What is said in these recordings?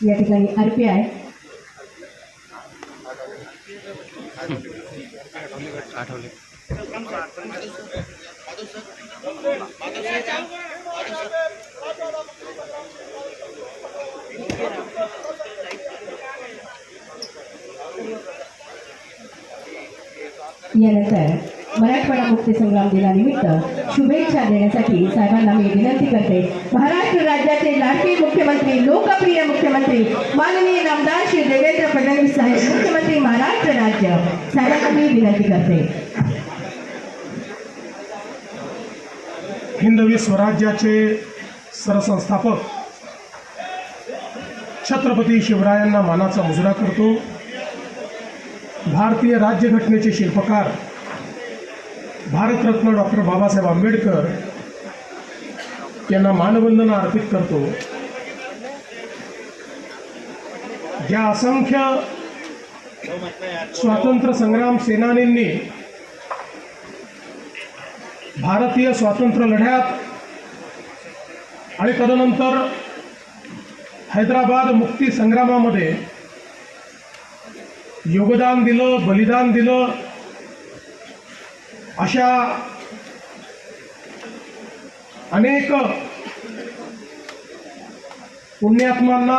या ठिकाणी अर्पे आहे. आठवले यानंतर मराठवाडा मुक्ती संग्राम दिनानिमित्त शुभेच्छा देण्यासाठी साहेबांना मी विनंती करते. महाराष्ट्र राज्याचे लाडके मुख्यमंत्री, लोकप्रिय मुख्यमंत्री माननीय नामदार श्री देवेंद्र फडणवीस साहेब, मुख्यमंत्री महाराष्ट्र राज्य, साहेबांना मी विनंती करते. हिंदवी स्वराज्याचे सरसंस्थापक छत्रपती शिवरायांना मानाचा मुजरा करतो. भारतीय राज्यघटनेचे शिल्पकार भारतरत्न डॉक्टर बाबासाहेब आंबेडकर यांना मानवंदना अर्पित करतो. ज्या असंख्य स्वातंत्र्य संग्राम सेनानींनी भारतीय स्वातंत्र्य लढ्यात आणि तदनंतर हैदराबाद मुक्ती संग्रामामध्ये योगदान दिलं, बलिदान दिलं, अशा अनेक पुण्यात्मांना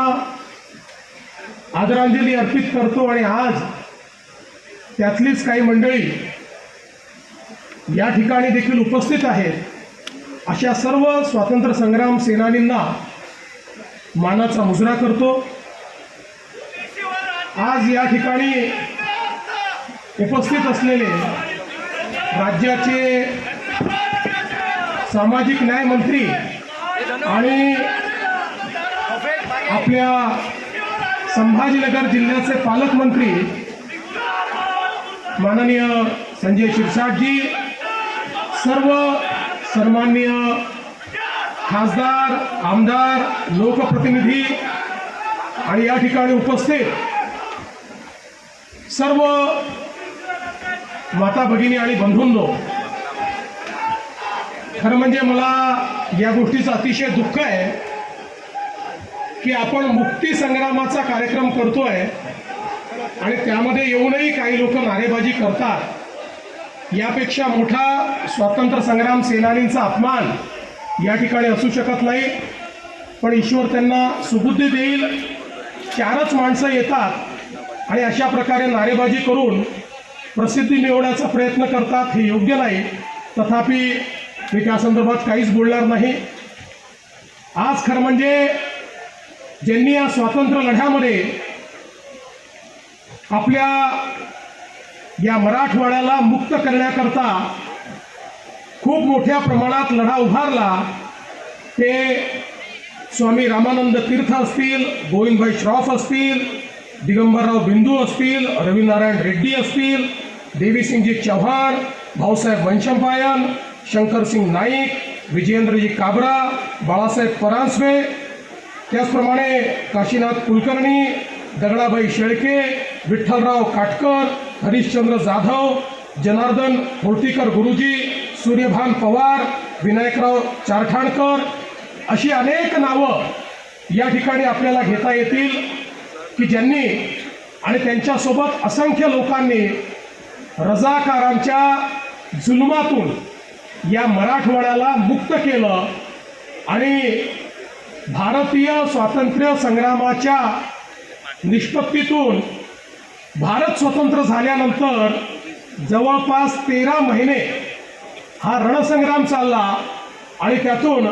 आदरांजली अर्पित करतो. आणि आज त्यातलीच काही मंडळी या ठिकाणी देखील उपस्थित आहेत. अशा सर्व स्वातंत्र्य संग्राम सेनानींना मानाचा मुजरा करतो. आज या ठिकाणी उपस्थित असलेले राज्याचे सामाजिक न्याय मंत्री आणि आपल्या संभाजीनगर जिल्ह्याचे पालकमंत्री माननीय संजय शिरसाटजी, सर्व सन्माननीय खासदार, आमदार, लोकप्रतिनिधी आणि या ठिकाणी उपस्थित सर्व माता भगिनी आणि बंधूंनो, खरं म्हणजे मला या गोष्टीचं अतिशय दुःख आहे की आपण मुक्ती संग्रामाचा कार्यक्रम करतोय आणि त्यामध्ये येऊनही काही लोक नारेबाजी करतात. यापेक्षा मोठा स्वातंत्र्य संग्राम सेनानींचा अपमान या ठिकाणी असू शकत नाही. पण ईश्वर त्यांना सुबुद्धी देईल. 4च माणसं येतात आणि अशा प्रकारे नारेबाजी करून प्रसिद्धी मिळवण्याचा प्रयत्न करतात. हे योग्य नाही. तथापि मी त्या संदर्भात काहीच बोलणार नाही. आज खरं म्हणजे ज्यांनी या स्वातंत्र्य लढ्यामध्ये आपल्या या मराठवाड्याला मुक्त करण्याकरता खूप मोठ्या प्रमाणात लढा उभारला, ते स्वामी रामानंद तीर्थ असतील, गोविंदभाई श्रॉफ असतील, दिगंबरराव बिंदू असतील, रविनारायण रेड्डी असतील, देवीसिंगजी चव्हाण, भाऊसाहेब वंशंपायन, शंकरसिंग नाईक, विजयेंद्रजी काबरा, बाळासाहेब परांजपे, त्याचप्रमाणे काशीनाथ कुलकर्णी, दगडाबाई शेळके, विठ्ठलराव काटकर, हरिश्चंद्र जाधव, जनार्दन होर्टीकर गुरुजी, सूर्यभान पवार, विनायकराव चारठाणकर, अशी अनेक नावं या ठिकाणी आपल्याला घेता येतील की ज्यांनी आणि त्यांच्यासोबत असंख्य लोकांनी रजाकारांच्या जुलमातून या मराठवाड्याला मुक्त केलं. आणि भारतीय स्वातंत्र्य संग्रामाच्या निष्पत्तीतून भारत स्वतंत्र झाल्यानंतर जवळपास 13 महिने हा रणसंग्राम चालला आणि त्यातून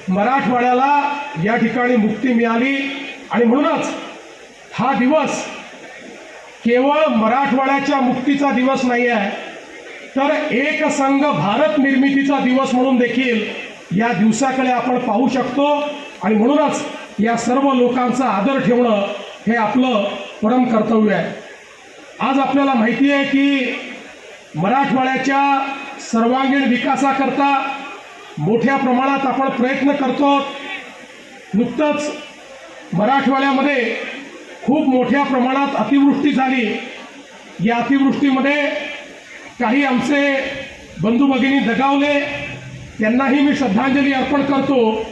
मराठवाड्याला या ठिकाणी मुक्ती मिळाली. आणि म्हणूनच हा दिवस केवळ मराठवाड्याच्या मुक्तीचा दिवस नाही आहे, तर एक संघ भारत निर्मितीचा दिवस म्हणून देखील या दिवसाकडे आपण पाहू शकतो. आणि म्हणूनच या सर्व लोकांचा आदर ठेवणं हे आपलं परम कर्तव्य आहे. आज आपल्याला माहिती आहे की मराठवाड्याच्या सर्वांगीण विकासाकरता मोठ्या प्रमाणात आपण प्रयत्न करतो. नुकतंच मराठवाड्यामध्ये खूप मोठ्या प्रमाणात अतिवृष्टी झाली. या अतिवृष्टीमध्ये काही आमचे बंधू भगिनी दगावले, त्यांनाही मी श्रद्धांजली अर्पण करतो.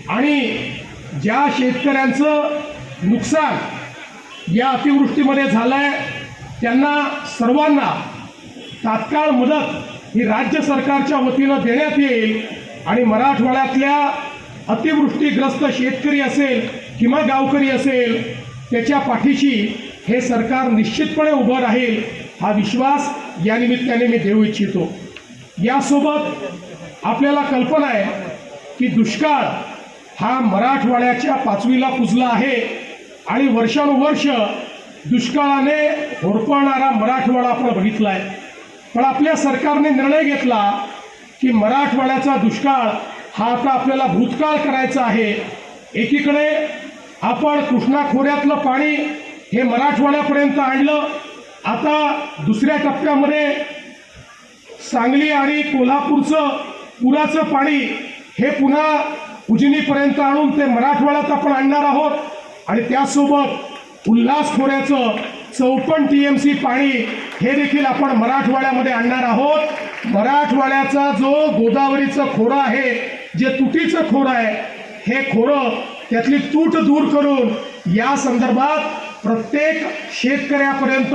आणि ज्या शेतकऱ्यांचं नुकसान या अतिवृष्टीमध्ये झालंय त्यांना सर्वांना तात्काळ मदत ही राज्य सरकारच्या वतीनं देण्यात येईल आणि मराठवाड्यातल्या अतिवृष्टीग्रस्त शेतकरी असेल किंवा गावकरी असेल त्याच्या पाठीशी हे सरकार निश्चितपणे उभं राहील हा विश्वास या निमित्ताने मी देऊ इच्छितो। यासोबत आपल्याला कल्पना आहे की दुष्काळ हा मराठवाड्याच्या पाचवीला पुजला आहे आणि वर्षानुवर्ष दुष्काळाने होरपळणारा मराठवाडा आपण बघितला आहे। पण आपल्या सरकारने निर्णय घेतला की मराठवाड्याचा दुष्काळ हा आता आपल्याला भूतकाळ करायचा आहे। एकीकडे आपण कृष्णा खोऱ्यातलं पाणी हे मराठवाड्यापर्यंत आणलं, आता दुसऱ्या टप्प्यामध्ये सांगली आणि कोल्हापूरचं पुराचं पाणी हे पुन्हा उजनीपर्यंत आणून ते मराठवाड्यात आपण आणणार आहोत आणि त्यासोबत उल्हास खोऱ्याचं 54 TMC पाणी हे देखील आपण मराठवाड्यामध्ये आणणार आहोत। मराठवाड्याचा जो गोदावरीचं खोरं आहे, जे तुटीचं खोरं आहे, हे खोरं त्यातली तूट दूर करून या संदर्भात प्रत्येक शेतकऱ्यापर्यंत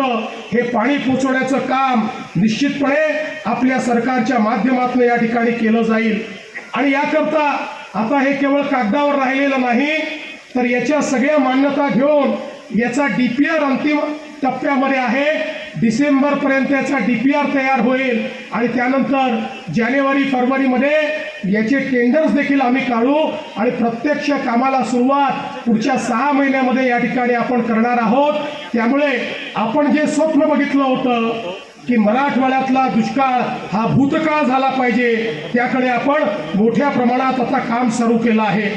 हे पाणी पोचवण्याचं काम निश्चितपणे आपल्या सरकारच्या माध्यमातून या ठिकाणी केलं जाईल। आणि याकरता आता हे केवळ कागदावर राहिलेलं नाही, तर याच्या सगळ्या मान्यता घेऊन याचा DPR अंतिम टप्प्यामध्ये आहे। डिसेंबरपर्यंत याचा DPR तयार होईल आणि त्यानंतर जानेवारी फरवरीमध्ये याचे टेंडर्स देखील आम्ही काढू आणि प्रत्यक्ष कामाला सुरुवात पुढच्या 6 महिन्यामध्ये या ठिकाणी आपण करणार आहोत। त्यामुळे आपण जे स्वप्न बघितलं होतं की मराठवाड्यातला दुष्काळ हा भूतकाळ झाला पाहिजे, त्याकडे आपण मोठ्या प्रमाणात आता काम सुरू केलं आहे।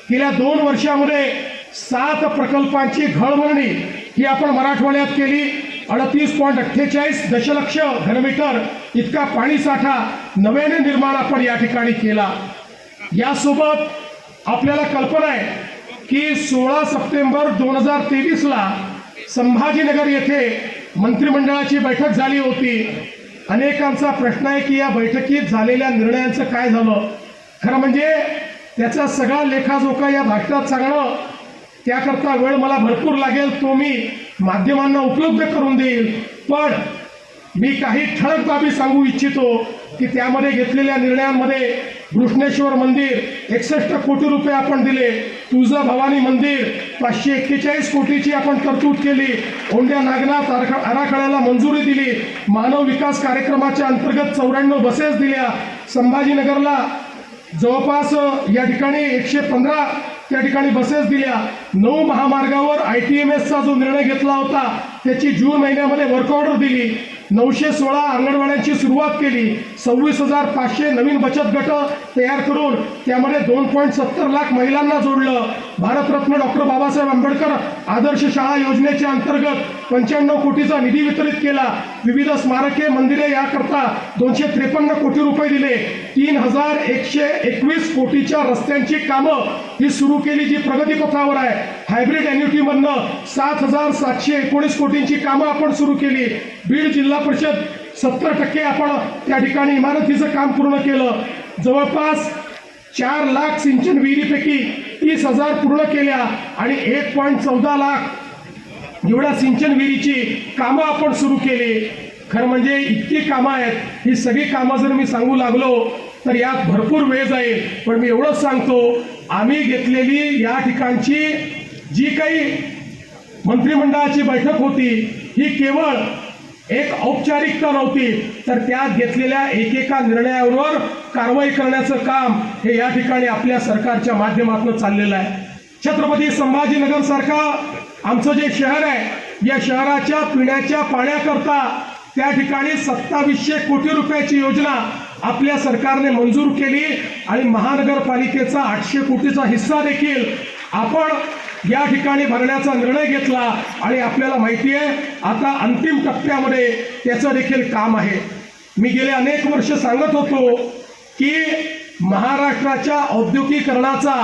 गेल्या 2 वर्षामध्ये 7 प्रकल्पांची घळवळणी ही आपण मराठवाड्यात केली। 38.48 दशलक्ष घनमीटर इतका पाणीसाठा नव्याने निर्माण आपण या ठिकाणी केला। यासोबत आपल्याला कल्पना आहे की 16 सप्टेंबर 2023ला संभाजीनगर येथे मंत्रिमंडळाची बैठक झाली होती। अनेकांचा प्रश्न आहे की या बैठकीत झालेल्या निर्णयांचं काय झालं। खरं म्हणजे त्याचा सगळा लेखाजोखा या भाषणात सांगणं त्याकरता वेळ मला भरपूर लागेल, तो मी माध्यमांना उपलब्ध करून देईल। पण मी काही ठळक बाबी सांगू इच्छितो की त्यामध्ये घेतलेल्या निर्णयांमध्ये घृष्णेश्वर मंदिर 61 कोटी रुपये आपण दिले, तुळजाभवानी मंदिर 541 कोटीची आपण तरतूद केली, औंढ्या नागनाथ आराखड्याला मंजुरी दिली, मानव विकास कार्यक्रमाच्या अंतर्गत 94 बसेस दिल्या, संभाजीनगरला जवळपास या ठिकाणी 115 त्या ठिकाणी बसेस दिल्या, 9 महामार्गावर ITMSचा जो निर्णय घेतला होता त्याची जून महिन्यामध्ये वर्क ऑर्डर दिली, 916 अंगणवाड्यांची सुरुवात केली, 26,500 नवीन बचत गट तयार करून त्यामध्ये 2.70 लाख महिलांना जोडलं, भारतरत्न डॉक्टर बाबासाहेब आंबेडकर आदर्श शाळा योजनेच्या अंतर्गत 95 कोटीचा निधी वितरित केला, विविध स्मारके मंदिरे याकरता 253 कोटी रुपये दिले, 3121 कोटीच्या रस्त्यांची कामं ही सुरू केली जी प्रगतीपथावर आहे, हायब्रिड एन्युटीमधनं 7,719 कोटींची कामं आपण सुरू केली, बीड जिल्हा परिषद 70% आपण त्या ठिकाणी इमारतीचं काम पूर्ण केलं, जवळपास 4 लाख सिंचन विहिरीपैकी 30,000 पूर्ण केल्या आणि 1.14 लाख एवढ्या सिंचन विहिरीची कामं आपण सुरू केली। खरं म्हणजे इतकी कामं आहेत, ही सगळी कामं जर मी सांगू लागलो तर यात भरपूर वेळ जाईल, पण मी एवढंच सांगतो आम्ही घेतलेली या ठिकाणची जी काही मंत्रिमंडळाची बैठक होती ही केवळ एक औपचारिकता नव्हती, तर त्यात घेतलेल्या एकेका निर्णयावर कारवाई करण्याचं काम हे या ठिकाणी आपल्या सरकारच्या माध्यमातून चाललेलं आहे। छत्रपती संभाजीनगर सारखा आमचं जे शहर आहे, या शहराच्या पिण्याच्या पाण्याकरता त्या ठिकाणी 2700 कोटी रुपयाची योजना आपल्या सरकारने मंजूर केली आणि महानगरपालिकेचा 800 कोटीचा हिस्सा देखील आपण या ठिकाणी भरण्याचा निर्णय घेतला आणि आपल्याला माहिती आहे आता अंतिम टप्प्यामध्ये त्याचं देखील काम आहे। मी गेले अनेक वर्ष सांगत होतो की महाराष्ट्राच्या औद्योगिकीकरणाचा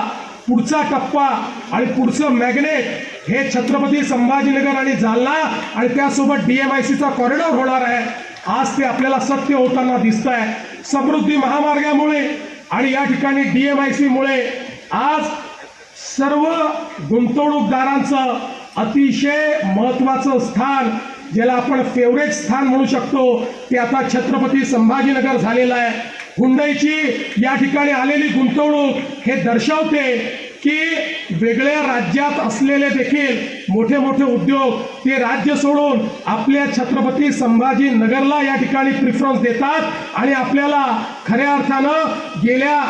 पुढचा टप्पा आणि पुढचं मॅग्नेट हे छत्रपती संभाजीनगर आणि जालना आणि त्यासोबत DMICचा कॉरिडॉर होणार आहे। आज ते आपल्याला सत्य होताना दिसत आहे। समृद्धी महामार्गामुळे आणि या ठिकाणी DMIC मुळे आज सर्व गुंतवणूकदारांचं अतिशय महत्त्वाचं स्थान, ज्याला आपण फेवरेट स्थान म्हणू शकतो, ते आता छत्रपती संभाजीनगर झालेलं आहे. हुंडईची या ठिकाणी आलेली गुंतवणूक हे दर्शवते की वेगळ्या राज्यात असलेले देखील मोठे मोठे उद्योग ते राज्य सोडून आपल्या छत्रपती संभाजीनगरला या ठिकाणी प्रिफरन्स देतात. आणि आपल्याला खऱ्या अर्थानं गेल्या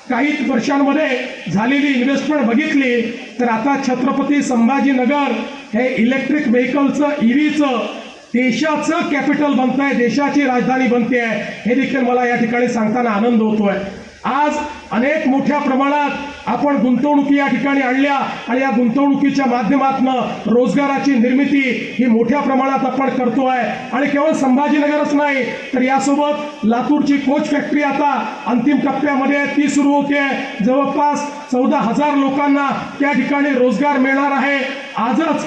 काही वर्षांमध्ये झालेली इन्व्हेस्टमेंट बघितली तर आता छत्रपती संभाजीनगर हे इलेक्ट्रिक व्हेकलचं, ईव्हीचं देशाचं कॅपिटल बनत आहे, देशाची राजधानी बनते आहे. हे देखील मला या ठिकाणी सांगताना आनंद होतोय. आज अनेक मोठ्या प्रमाणात आपण गुंतवणुकी या ठिकाणी आणल्या आणि या गुंतवणुकीच्या माध्यमातून रोजगाराची निर्मिती ही मोठ्या प्रमाणात आपण करतोय. आणि केवळ संभाजीनगरच नाही तर यासोबत लातूरची कोच फॅक्टरी आता अंतिम टप्प्यामध्ये आहे, ती सुरू होते. जवळपास 14,000 लोकांना त्या ठिकाणी रोजगार मिळणार आहे. आजच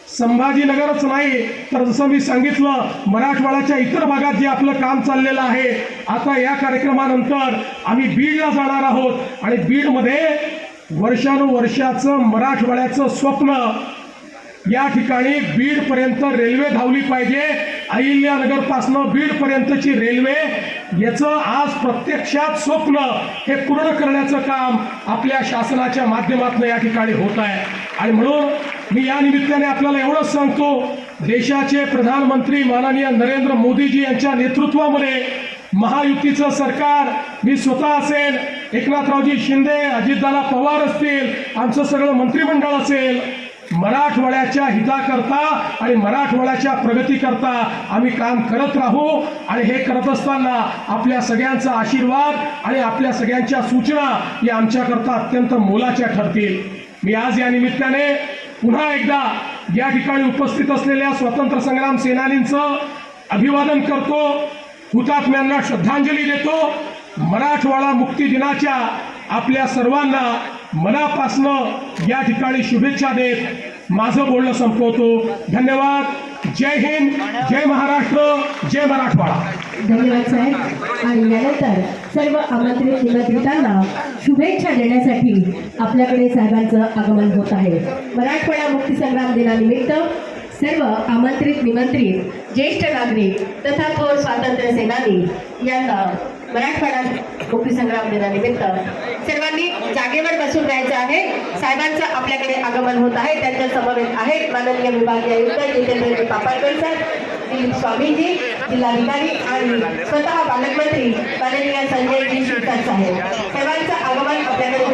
संभाजीनगरच नाही तर जसं मी सांगितलं मराठवाड्याच्या इतर भागात जे आपलं काम चाललेलं आहे, आता या कार्यक्रमानंतर आम्ही बीडला जाणार आहोत आणि बीडमध्ये वर्षानुवर्षाचं मराठवाड्याचं स्वप्न, या ठिकाणी बीडपर्यंत रेल्वे धावली पाहिजे, अहिल्यानगरपासनं बीडपर्यंतची रेल्वे, याचं आज प्रत्यक्षात स्वप्न हे पूर्ण करण्याचं काम आपल्या शासनाच्या माध्यमातून या ठिकाणी होत आहे. आणि म्हणून मी या निमित्ताने आपल्याला एवढंच सांगतो, देशाचे प्रधानमंत्री माननीय नरेंद्र मोदीजी यांच्या नेतृत्वामध्ये महायुतीचं सरकार, मी स्वतः असेल, एकनाथरावजी शिंदे, अजितदादा पवार असतील, आमचं सगळं मंत्रिमंडळ असेल, मराठवाड्याच्या हिताकरता आणि मराठवाड्याच्या प्रगतीकरता आम्ही काम करत राहू. आणि हे करत असताना आपल्या सगळ्यांचा आशीर्वाद आणि आपल्या सगळ्यांच्या सूचना या आमच्याकरता अत्यंत मोलाच्या ठरतील. मी आज या निमित्ताने पुन्हा एकदा या ठिकाणी उपस्थित असलेल्या स्वातंत्र्य संग्राम सेनानींचं अभिवादन करतो, हुतात्म्यांना श्रद्धांजली देतो. मराठवाडा मुक्ती दिनाच्या आपल्या सर्वांना मनापासनं या ठिकाणी शुभेच्छा देत माझं बोलणं संपवतो. धन्यवाद. जय हिंद, जय महाराष्ट्र, जय मराठवाडा. धन्यवाद साहेब. आणि यानंतर सर्व आमंत्रित निमंत्रितांना शुभेच्छा देण्यासाठी आपल्याकडे साहेबांचं आगमन होत आहे. मराठवाडा मुक्तीसंग्राम दिनानिमित्त सर्व आमंत्रित निमंत्रित ज्येष्ठ नागरिक तथा थोर स्वातंत्र्य सेनानी यांना मराठवाडा मुक्तीसंग्राम दिनानिमित्त सर्वांनी जागेवर बसून राहायचं आहे. साहेबांचं आपल्याकडे आगमन होत आहे. त्यांच्या समवेत आहेत माननीय विभागीय आयुक्त जितेंद्र पापळकर सर, दिलीप स्वामीजी, जिल्हाधिकारी आणि स्वतः पालकमंत्री माननीय संजयजी शिरसाट साहेब. साहेबांचं आगमन आपल्याकडे